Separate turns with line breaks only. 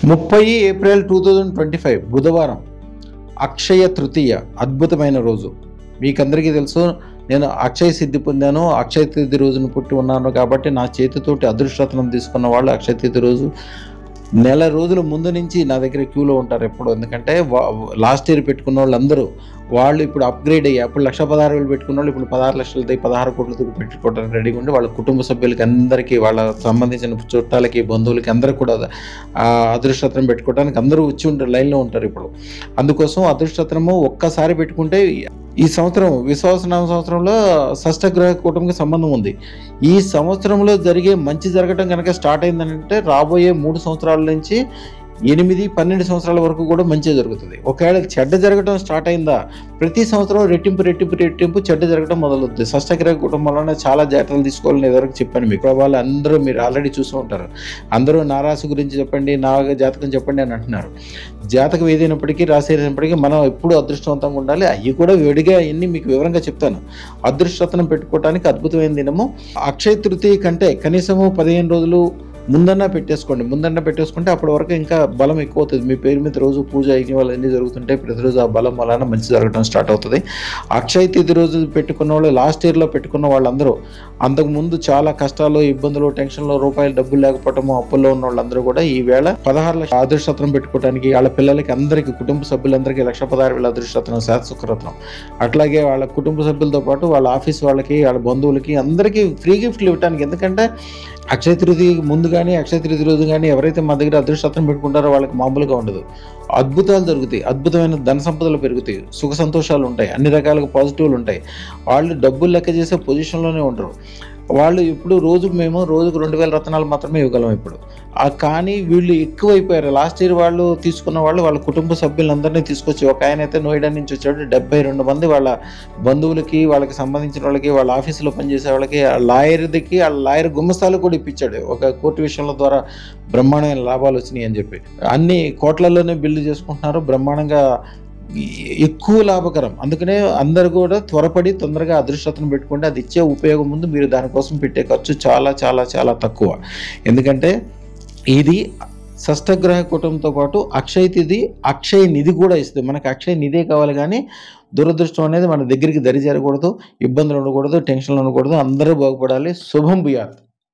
30 April 2025 బుధవారం అక్షయ తృతీయ అద్భుతమైన రోజు. మీకందరికీ తెలుసు, నేను అక్షయ సిద్ధి పొందాను. అక్షయ తృతీయ రోజున పుట్టి ఉన్నాను కాబట్టి నా చేతితోటి అదృష్టరత్నం తీసుకున్న వాళ్ళు అక్షయ తృతీయ రోజు నెల రోజుల ముందు నుంచి నా దగ్గర క్యూలో ఉంటారు ఎప్పుడు. ఎందుకంటే లాస్ట్ ఇయర్ పెట్టుకున్న వాళ్ళందరూ వాళ్ళు ఇప్పుడు అప్గ్రేడ్ అయ్యి అప్పుడు 1,16,000 పెట్టుకున్న వాళ్ళు ఇప్పుడు 16 లక్షలతో 16 కోట్లతో పెట్టుకోవడానికి రెడీగా ఉండి వాళ్ళ కుటుంబ సభ్యులకి అందరికీ, వాళ్ళ సంబంధించిన చుట్టాలకి, బంధువులకి అందరికీ కూడా అదృష్టరత్నం పెట్టుకోవడానికి అందరూ వచ్చి ఉంటారు, లైన్లో ఉంటారు ఇప్పుడు. అందుకోసం అదృష్టరత్నము ఒక్కసారి పెట్టుకుంటే ఈ సంవత్సరం విశ్వాసనామ సంవత్సరంలో షష్టగ్రహ కూటమికి సంబంధం ఉంది. ఈ సంవత్సరంలో జరిగే మంచి జరగటం కనుక స్టార్ట్ అయిందంటే రాబోయే 3 సంవత్సరాల నుంచి 8-12 సంవత్సరాల వరకు కూడా మంచిగా జరుగుతుంది. ఒకవేళ చెడ్డ జరగడం స్టార్ట్ అయిందా ప్రతి సంవత్సరం రెట్టింపు చెడ్డ జరగడం మొదలవుతుంది. షష్టగ్రహ కూటమి వలన చాలా జాగ్రత్తలు తీసుకోవాలని ఎదురకు చెప్పాను మీకు. వాళ్ళు అందరూ మీరు ఆల్రెడీ చూస్తూ ఉంటారు. అందరూ నా రాశి గురించి చెప్పండి, నా జాతకం చెప్పండి అని అంటున్నారు. జాతకం ఏదైనప్పటికీ, రాశి ఏదైనప్పటికీ మనం ఎప్పుడు అదృష్టవంతంగా ఉండాలి. అవి కూడా వేడిగా అన్ని మీకు వివరంగా చెప్తాను. అదృష్టరత్నం పెట్టుకోవడానికి అద్భుతమైన దినము. అక్షయ తృతీయ కంటే కనీసము 15 రోజులు ముందన్నా పెట్టేసుకుంటే అప్పటి వరకు ఇంకా బలం ఎక్కువ అవుతుంది. మీ పేరు మీద రోజు పూజ యజ్ఞాలు అన్నీ జరుగుతుంటాయి. ప్రతిరోజు ఆ బలం వలన మంచి జరగడం స్టార్ట్ అవుతుంది. అక్షయ తృతీయ రోజు పెట్టుకున్న వాళ్ళు, లాస్ట్ ఇయర్లో పెట్టుకున్న వాళ్ళందరూ అంతకుముందు చాలా కష్టాలు, ఇబ్బందులు, టెన్షన్లో, రూపాయలు డబ్బులు లేకపోవటము, అప్పుల్లో ఉన్న వాళ్ళందరూ కూడా ఈ వేళ 16 లక్షల అదృష్టరత్నం పెట్టుకోవడానికి వాళ్ళ పిల్లలకి అందరికీ, కుటుంబ సభ్యులందరికీ 1,16,000 అదృష్టరత్నం, శాశ్వతరత్నం. అట్లాగే వాళ్ళ కుటుంబ సభ్యులతో పాటు వాళ్ళ ఆఫీస్ వాళ్ళకి, వాళ్ళ బంధువులకి అందరికీ ఫ్రీ గిఫ్ట్లు ఇవ్వడానికి. ఎందుకంటే అక్షయ తృతీయ ముందు కానీ అక్షయ తృతీయ రోజు కానీ ఎవరైతే మా దగ్గర అదృష్టరత్నం పెట్టుకుంటారో వాళ్ళకి మామూలుగా ఉండదు. అద్భుతాలు జరుగుతాయి, అద్భుతమైన ధన సంపదలు పెరుగుతాయి, సుఖ సంతోషాలు ఉంటాయి, అన్ని రకాలుగా పాజిటివ్లు ఉంటాయి. వాళ్ళు డబ్బులు లెక్క చేసే పొజిషన్లోనే ఉండరు. వాళ్ళు ఇప్పుడు రోజుకు 2,000 రత్నాలు మాత్రమే ఇవ్వగలం ఇప్పుడు. కానీ వీళ్ళు ఎక్కువైపోయారు. లాస్ట్ ఇయర్ వాళ్ళు తీసుకున్న వాళ్ళ కుటుంబ సభ్యులందరినీ తీసుకొచ్చి, ఒక ఆయన అయితే నోయిడా నుంచి వచ్చాడు, 72 మంది వాళ్ళ బంధువులకి, వాళ్ళకి సంబంధించిన వాళ్ళకి, వాళ్ళ ఆఫీసులో పనిచేసే వాళ్ళకి, ఆ లాయర్ గుమ్మస్తాలు కూడా ఇప్పించాడు. ఒక కోర్టు విషయంలో ద్వారా బ్రహ్మాండమైన లాభాలు వచ్చినాయి అని చెప్పి అన్ని కోట్లలోనే బిల్లు చేసుకుంటున్నారు. బ్రహ్మాండంగా ఎక్కువ లాభకరం. అందుకనే అందరు కూడా త్వరపడి తొందరగా అదృష్టరత్నం పెట్టుకుంటే అది ఇచ్చే ఉపయోగం ముందు మీరు దానికోసం పెట్టే ఖర్చు చాలా చాలా చాలా తక్కువ. ఎందుకంటే ఇది షష్టగ్రహ కూటమితో పాటు అక్షయ తిథి, అక్షయ నిధి కూడా ఇస్తుంది. మనకు అక్షయ నిధే కావాలి, కానీ దురదృష్టం అనేది మన దగ్గరికి దరి చేరకూడదు, ఇబ్బందులు ఉండకూడదు, టెన్షన్లు ఉండకూడదు. అందరూ బాగుపడాలి. శుభం భూయాత్.